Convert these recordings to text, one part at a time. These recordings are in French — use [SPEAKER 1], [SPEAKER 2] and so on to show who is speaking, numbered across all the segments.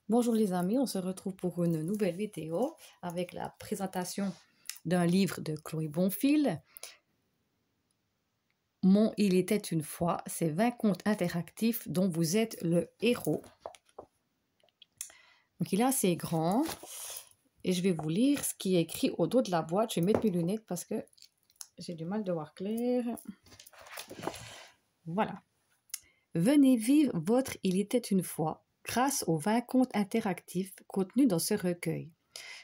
[SPEAKER 1] Bonjour les amis, on se retrouve pour une nouvelle vidéo avec la présentation d'un livre de Chloé Bonfil. Il était une fois, c'est 20 contes interactifs dont vous êtes le héros. Donc il est assez grand et je vais vous lire ce qui est écrit au dos de la boîte. Je vais mettre mes lunettes parce que j'ai du mal de voir clair. Voilà. Venez vivre votre Il était une fois grâce aux 20 contes interactifs contenus dans ce recueil.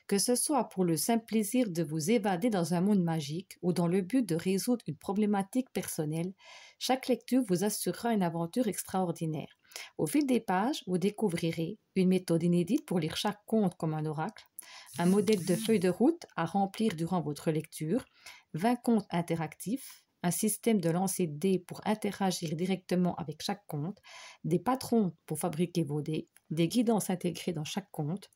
[SPEAKER 1] Que ce soit pour le simple plaisir de vous évader dans un monde magique ou dans le but de résoudre une problématique personnelle, chaque lecture vous assurera une aventure extraordinaire. Au fil des pages, vous découvrirez une méthode inédite pour lire chaque conte comme un oracle, un modèle de feuille de route à remplir durant votre lecture, 20 contes interactifs, un système de lancer de dés pour interagir directement avec chaque conte, des patrons pour fabriquer vos dés, des guidances intégrées dans chaque conte.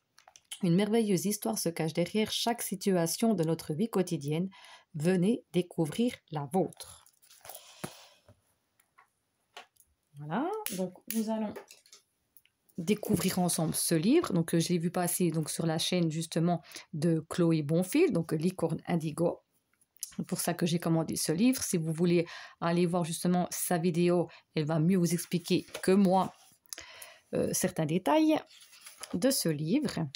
[SPEAKER 1] Une merveilleuse histoire se cache derrière chaque situation de notre vie quotidienne. Venez découvrir la vôtre. Voilà, donc nous allons découvrir ensemble ce livre. Donc je l'ai vu passer donc, sur la chaîne justement de Chloé Bonfil, donc Licorne Indigo. C'est pour ça que j'ai commandé ce livre. Si vous voulez aller voir justement sa vidéo, elle va mieux vous expliquer que moi certains détails de ce livre.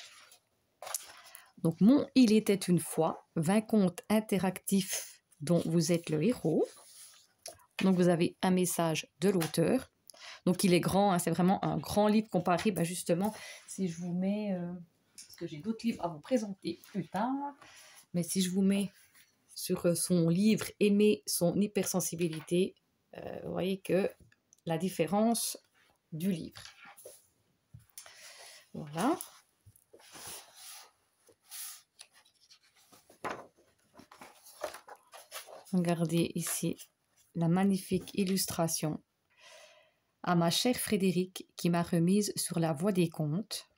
[SPEAKER 1] Donc, Il était une fois, 20 contes interactifs dont vous êtes le héros. Donc, vous avez un message de l'auteur. Donc, il est grand, hein, c'est vraiment un grand livre comparé, justement, si je vous mets, parce que j'ai d'autres livres à vous présenter plus tard, mais si je vous mets sur son livre « Aimer son hypersensibilité », vous voyez que la différence du livre. Voilà. Regardez ici la magnifique illustration à ma chère Frédérique qui m'a remise sur la voie des contes.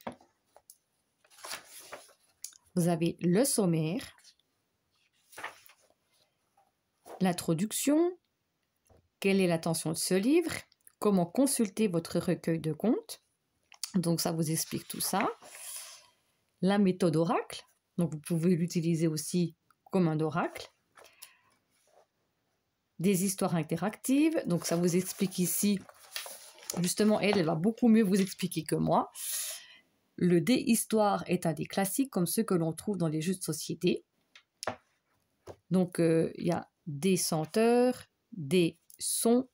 [SPEAKER 1] Vous avez le sommaire, l'introduction, quelle est l'intention de ce livre, comment consulter votre recueil de contes. Donc ça vous explique tout ça. La méthode oracle, donc vous pouvez l'utiliser aussi comme un oracle. Des histoires interactives, donc ça vous explique ici, justement elle va beaucoup mieux vous expliquer que moi. Le dé histoire est un des classiques comme ceux que l'on trouve dans les jeux de société. Donc il y a des senteurs, des sons,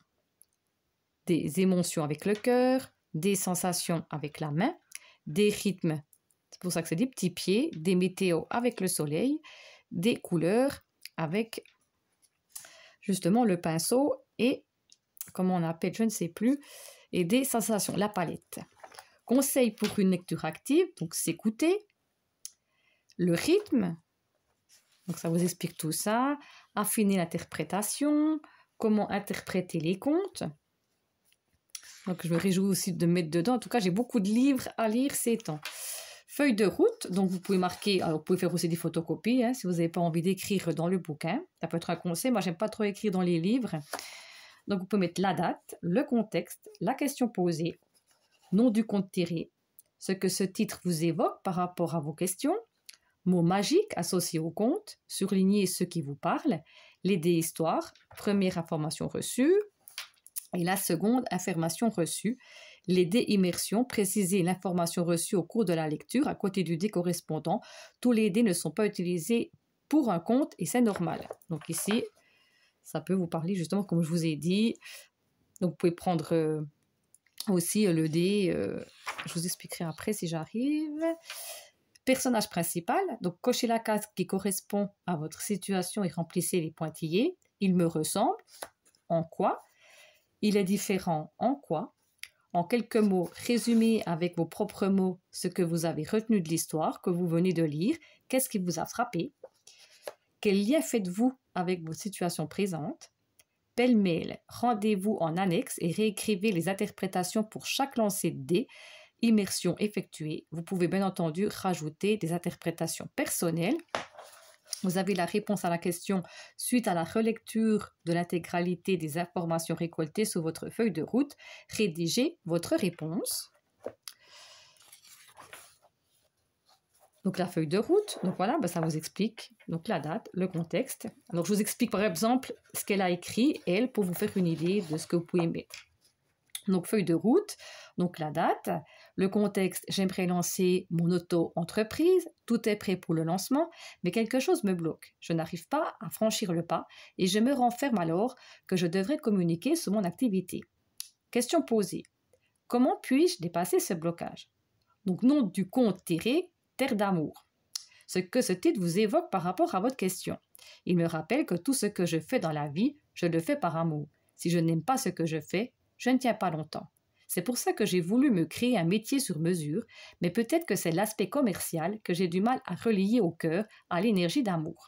[SPEAKER 1] des émotions avec le cœur, des sensations avec la main, des rythmes, c'est pour ça que c'est des petits pieds, des météos avec le soleil, des couleurs avec justement le pinceau et, comment on appelle, je ne sais plus, et des sensations, la palette. Conseil pour une lecture active, donc s'écouter. Le rythme, donc ça vous explique tout ça. Affiner l'interprétation, comment interpréter les contes. Donc je me réjouis aussi de mettre dedans. En tout cas, j'ai beaucoup de livres à lire ces temps. Feuille de route, donc vous pouvez marquer, alors vous pouvez faire aussi des photocopies, hein, si vous n'avez pas envie d'écrire dans le bouquin. Ça peut être un conseil, moi j'aime pas trop écrire dans les livres. Donc vous pouvez mettre la date, le contexte, la question posée, nom du conte tiré, ce que ce titre vous évoque par rapport à vos questions, mots magiques associés au conte, surligner ceux qui vous parlent, les dés histoires, première information reçue, et la seconde information reçue, les dés immersion, préciser l'information reçue au cours de la lecture à côté du dé correspondant. Tous les dés ne sont pas utilisés pour un conte et c'est normal. Donc ici, ça peut vous parler justement comme je vous ai dit. Donc vous pouvez prendre aussi le dé, je vous expliquerai après si j'arrive. Personnage principal, donc cochez la case qui correspond à votre situation et remplissez les pointillés. Il me ressemble, en quoi? Il est différent, en quoi? En quelques mots, résumez avec vos propres mots ce que vous avez retenu de l'histoire que vous venez de lire. Qu'est-ce qui vous a frappé? Quel lien faites-vous avec vos situations présentes? Pêle-mêle, rendez-vous en annexe et réécrivez les interprétations pour chaque lancer de dés. Immersion effectuée. Vous pouvez bien entendu rajouter des interprétations personnelles. Vous avez la réponse à la question suite à la relecture de l'intégralité des informations récoltées sur votre feuille de route. Rédigez votre réponse. Donc la feuille de route, donc voilà, ça vous explique donc la date, le contexte. Alors je vous explique par exemple ce qu'elle a écrit, elle, pour vous faire une idée de ce que vous pouvez mettre. Donc feuille de route, donc la date, le contexte, j'aimerais lancer mon auto-entreprise, tout est prêt pour le lancement, mais quelque chose me bloque. Je n'arrive pas à franchir le pas et je me renferme alors que je devrais communiquer sur mon activité. Question posée, comment puis-je dépasser ce blocage? Donc nom du compte tiré, Terre d'amour. Ce que ce titre vous évoque par rapport à votre question. Il me rappelle que tout ce que je fais dans la vie, je le fais par amour. Si je n'aime pas ce que je fais, je ne tiens pas longtemps. C'est pour ça que j'ai voulu me créer un métier sur mesure, mais peut-être que c'est l'aspect commercial que j'ai du mal à relier au cœur, à l'énergie d'amour.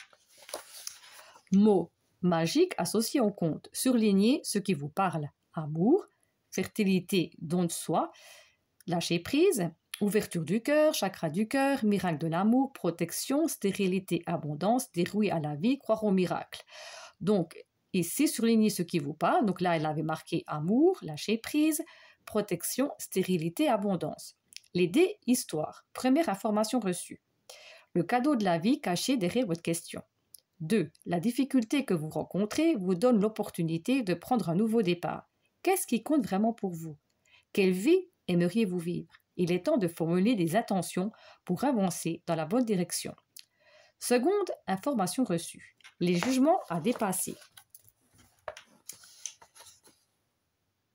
[SPEAKER 1] Mot magique associé au compte. Surlignez ce qui vous parle. Amour, fertilité, don de soi, lâcher prise, ouverture du cœur, chakra du cœur, miracle de l'amour, protection, stérilité, abondance, dérouiller à la vie, croire au miracle. Donc, ici, surlignez ce qui vous parle. Donc là, elle avait marqué amour, lâcher prise, protection, stérilité, abondance. Les dés, histoire. Première information reçue. Le cadeau de la vie caché derrière votre question. 2. La difficulté que vous rencontrez vous donne l'opportunité de prendre un nouveau départ. Qu'est-ce qui compte vraiment pour vous? Quelle vie aimeriez-vous vivre? Il est temps de formuler des intentions pour avancer dans la bonne direction. Seconde information reçue. Les jugements à dépasser.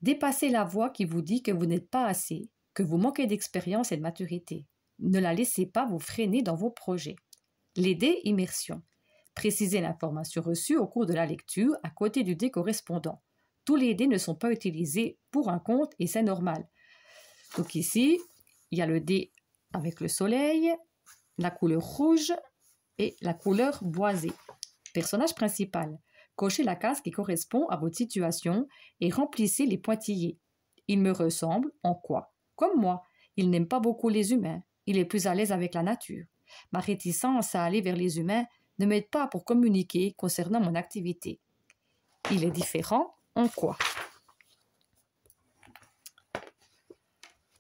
[SPEAKER 1] Dépassez la voix qui vous dit que vous n'êtes pas assez, que vous manquez d'expérience et de maturité. Ne la laissez pas vous freiner dans vos projets. Les dés immersion. Précisez l'information reçue au cours de la lecture à côté du dé correspondant. Tous les dés ne sont pas utilisés pour un compte et c'est normal. Donc ici, il y a le dé avec le soleil, la couleur rouge et la couleur boisée. Personnage principal. Cochez la case qui correspond à votre situation et remplissez les pointillés. Il me ressemble en quoi? Comme moi. Il n'aime pas beaucoup les humains. Il est plus à l'aise avec la nature. Ma réticence à aller vers les humains ne m'aide pas pour communiquer concernant mon activité. Il est différent en quoi?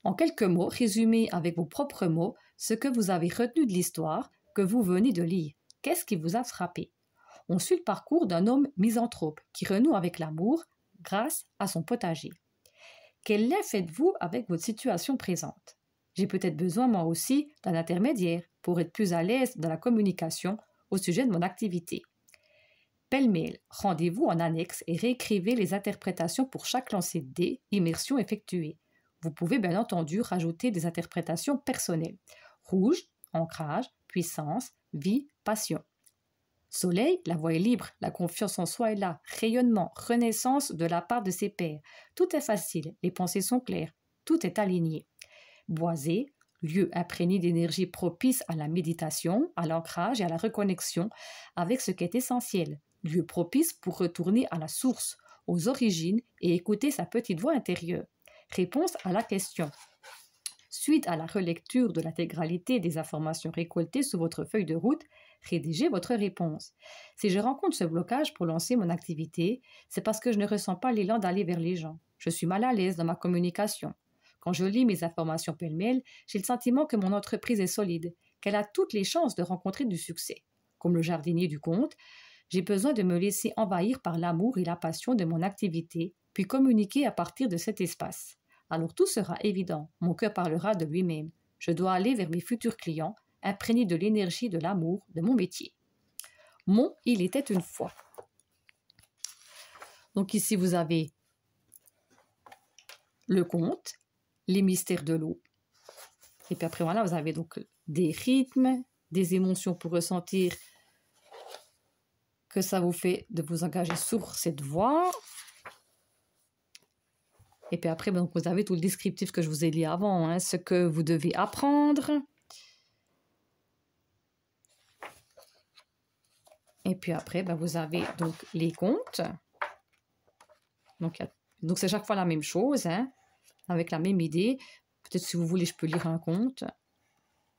[SPEAKER 1] En quelques mots, résumez avec vos propres mots ce que vous avez retenu de l'histoire que vous venez de lire. Qu'est-ce qui vous a frappé? On suit le parcours d'un homme misanthrope qui renoue avec l'amour grâce à son potager. Quel lien faites-vous avec votre situation présente? J'ai peut-être besoin moi aussi d'un intermédiaire pour être plus à l'aise dans la communication au sujet de mon activité. Pêle-mêle, rendez-vous en annexe et réécrivez les interprétations pour chaque lancer de dés, immersion effectuée. Vous pouvez bien entendu rajouter des interprétations personnelles. Rouge, ancrage, puissance, vie, passion. Soleil, la voix est libre, la confiance en soi est là, rayonnement, renaissance de la part de ses pairs. Tout est facile, les pensées sont claires, tout est aligné. Boisé, lieu imprégné d'énergie propice à la méditation, à l'ancrage et à la reconnexion avec ce qui est essentiel. Lieu propice pour retourner à la source, aux origines et écouter sa petite voix intérieure. Réponse à la question. Suite à la relecture de l'intégralité des informations récoltées sur votre feuille de route, rédigez votre réponse. Si je rencontre ce blocage pour lancer mon activité, c'est parce que je ne ressens pas l'élan d'aller vers les gens. Je suis mal à l'aise dans ma communication. Quand je lis mes informations pêle-mêle, j'ai le sentiment que mon entreprise est solide, qu'elle a toutes les chances de rencontrer du succès. Comme le jardinier du conte, j'ai besoin de me laisser envahir par l'amour et la passion de mon activité, puis communiquer à partir de cet espace. Alors tout sera évident, mon cœur parlera de lui-même. Je dois aller vers mes futurs clients, imprégnés de l'énergie de l'amour de mon métier. Mon « Il était une fois ». Donc ici, vous avez le conte, les mystères de l'eau. Et puis après, voilà, vous avez donc des rythmes, des émotions pour ressentir que ça vous fait de vous engager sur cette voie. Et puis après, donc, vous avez tout le descriptif que je vous ai lu avant, hein, ce que vous devez apprendre. Et puis après, vous avez donc les contes. Donc c'est chaque fois la même chose, hein, avec la même idée. Peut-être si vous voulez, je peux lire un conte.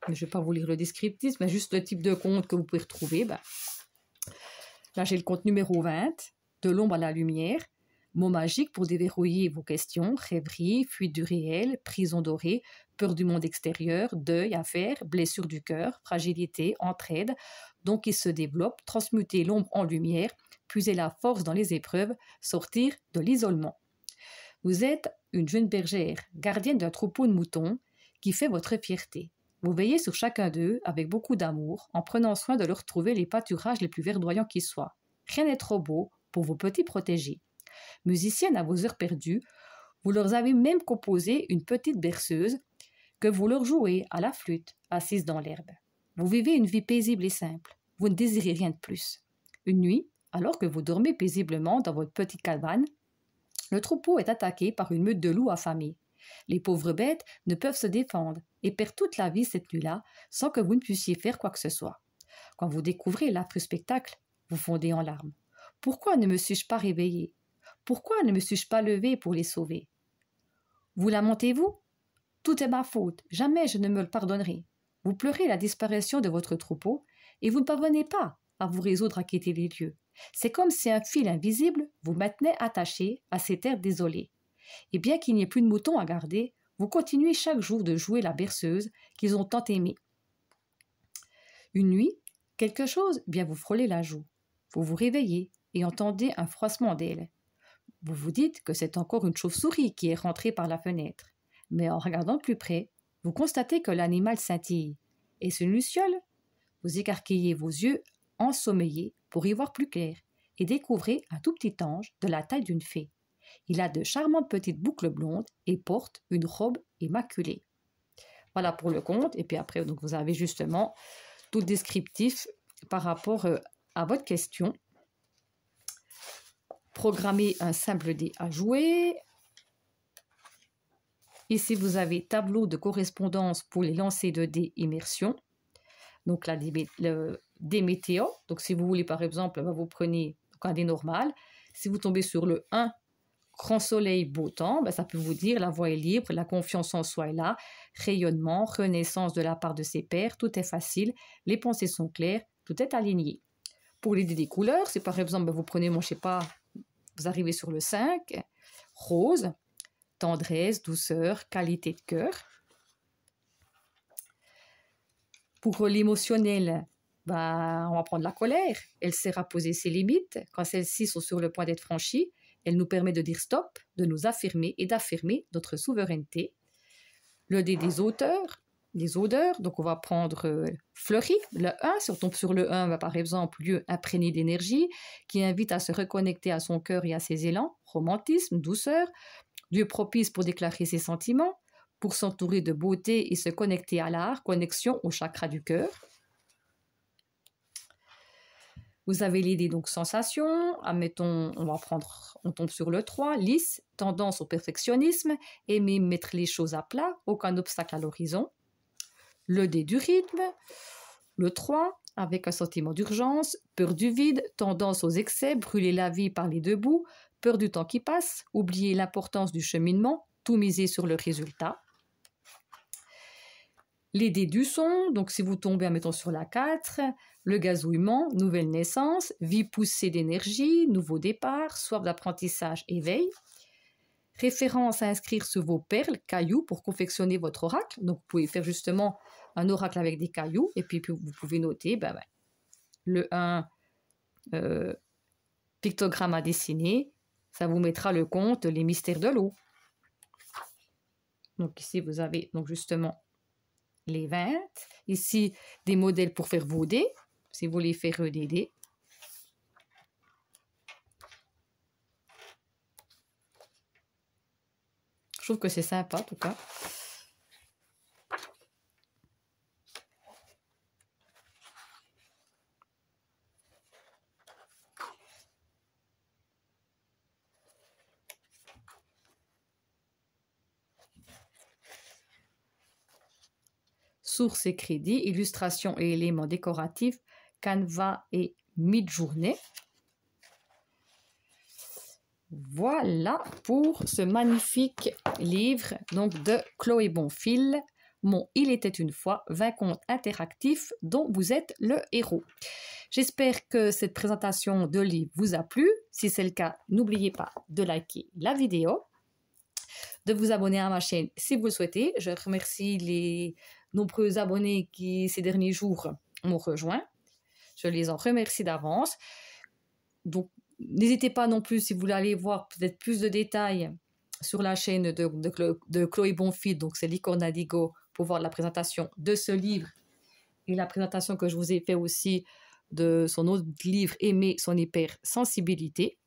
[SPEAKER 1] Mais je ne vais pas vous lire le descriptif, mais juste le type de conte que vous pouvez retrouver. Là, j'ai le conte numéro 20, De l'ombre à la lumière. Mots magiques pour déverrouiller vos questions, rêverie, fuite du réel, prison dorée, peur du monde extérieur, deuil, affaire, blessure du cœur, fragilité, entraide. Donc il se développe, transmuter l'ombre en lumière, puiser la force dans les épreuves, sortir de l'isolement. Vous êtes une jeune bergère, gardienne d'un troupeau de moutons, qui fait votre fierté. Vous veillez sur chacun d'eux avec beaucoup d'amour, en prenant soin de leur trouver les pâturages les plus verdoyants qui soient. Rien n'est trop beau pour vos petits protégés. Musicienne à vos heures perdues, vous leur avez même composé une petite berceuse que vous leur jouez à la flûte, assise dans l'herbe. Vous vivez une vie paisible et simple. Vous ne désirez rien de plus. Une nuit, alors que vous dormez paisiblement dans votre petite cabane, le troupeau est attaqué par une meute de loups affamés. Les pauvres bêtes ne peuvent se défendre et perdent toute la vie cette nuit-là sans que vous ne puissiez faire quoi que ce soit. Quand vous découvrez l'affreux spectacle, vous fondez en larmes. Pourquoi ne me suis-je pas réveillée? Pourquoi ne me suis-je pas levée pour les sauver? Vous lamentez-vous? Tout est ma faute, jamais je ne me le pardonnerai. Vous pleurez la disparition de votre troupeau et vous ne parvenez pas à vous résoudre à quitter les lieux. C'est comme si un fil invisible vous maintenait attaché à ces terres désolées. Et bien qu'il n'y ait plus de moutons à garder, vous continuez chaque jour de jouer la berceuse qu'ils ont tant aimée. Une nuit, quelque chose vient vous frôler la joue. Vous vous réveillez et entendez un froissement d'ailes. Vous vous dites que c'est encore une chauve-souris qui est rentrée par la fenêtre. Mais en regardant de plus près, vous constatez que l'animal scintille. Est-ce une luciole? Vous écarquillez vos yeux ensommeillés pour y voir plus clair et découvrez un tout petit ange de la taille d'une fée. Il a de charmantes petites boucles blondes et porte une robe immaculée. Voilà pour le conte. Et puis après, donc vous avez justement tout le descriptif par rapport à votre question. Programmez un simple dé à jouer. Ici, vous avez tableau de correspondance pour les lancers de dés immersion. Donc là, des météos. Donc si vous voulez, par exemple, vous prenez un dé normal. Si vous tombez sur le 1, grand soleil, beau temps, ça peut vous dire la voie est libre, la confiance en soi est là, rayonnement, renaissance de la part de ses pairs, tout est facile, les pensées sont claires, tout est aligné. Pour les dés des couleurs, si par exemple, vous prenez, je sais pas, vous arrivez sur le 5, rose, tendresse, douceur, qualité de cœur. Pour l'émotionnel, on va prendre la colère. Elle sert à poser ses limites. Quand celles-ci sont sur le point d'être franchies, elle nous permet de dire stop, de nous affirmer et d'affirmer notre souveraineté. Le dé des auteurs, des odeurs, donc on va prendre fleuri, le 1. Si on tombe sur le 1, par exemple, lieu imprégné d'énergie, qui invite à se reconnecter à son cœur et à ses élans, romantisme, douceur, lieu propice pour déclarer ses sentiments, pour s'entourer de beauté et se connecter à l'art, connexion au chakra du cœur. Vous avez l'idée donc sensation, admettons, on tombe sur le 3, lisse, tendance au perfectionnisme, aimer mettre les choses à plat, aucun obstacle à l'horizon. Le dé du rythme, le 3, avec un sentiment d'urgence, peur du vide, tendance aux excès, brûler la vie par les deux bouts, peur du temps qui passe, oublier l'importance du cheminement, tout miser sur le résultat. Les dés du son, donc si vous tombez, admettons, sur la 4, le gazouillement, nouvelle naissance, vie poussée d'énergie, nouveau départ, soif d'apprentissage, éveil. Référence à inscrire sur vos perles, cailloux, pour confectionner votre oracle. Donc, vous pouvez faire justement un oracle avec des cailloux, et puis vous pouvez noter le 1, pictogramme à dessiner, ça vous mettra le compte, les mystères de l'eau. Donc ici, vous avez donc justement les 20. Ici, des modèles pour faire vos dés, si vous voulez faire des dés. Je trouve que c'est sympa, en tout cas. Sources et crédits, illustrations et éléments décoratifs, Canva et Midjourney. Voilà pour ce magnifique livre donc de Chloé Bonfil. mon Il était une fois, 20 contes interactifs dont vous êtes le héros. J'espère que cette présentation de livre vous a plu. Si c'est le cas, n'oubliez pas de liker la vidéo, de vous abonner à ma chaîne si vous le souhaitez. Je remercie les nombreux abonnés qui, ces derniers jours, m'ont rejoint. Je les en remercie d'avance. Donc, n'hésitez pas non plus, si vous voulez aller voir peut-être plus de détails sur la chaîne de Chloé Bonfils, donc c'est Licorne Indigo, pour voir la présentation de ce livre et la présentation que je vous ai fait aussi de son autre livre, Aimer son hypersensibilité.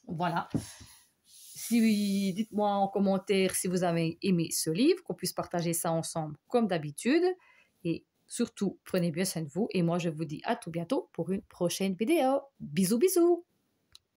[SPEAKER 1] Voilà. Dites-moi en commentaire si vous avez aimé ce livre, qu'on puisse partager ça ensemble comme d'habitude. Et surtout, prenez bien soin de vous. Et moi, je vous dis à tout bientôt pour une prochaine vidéo. Bisous, bisous!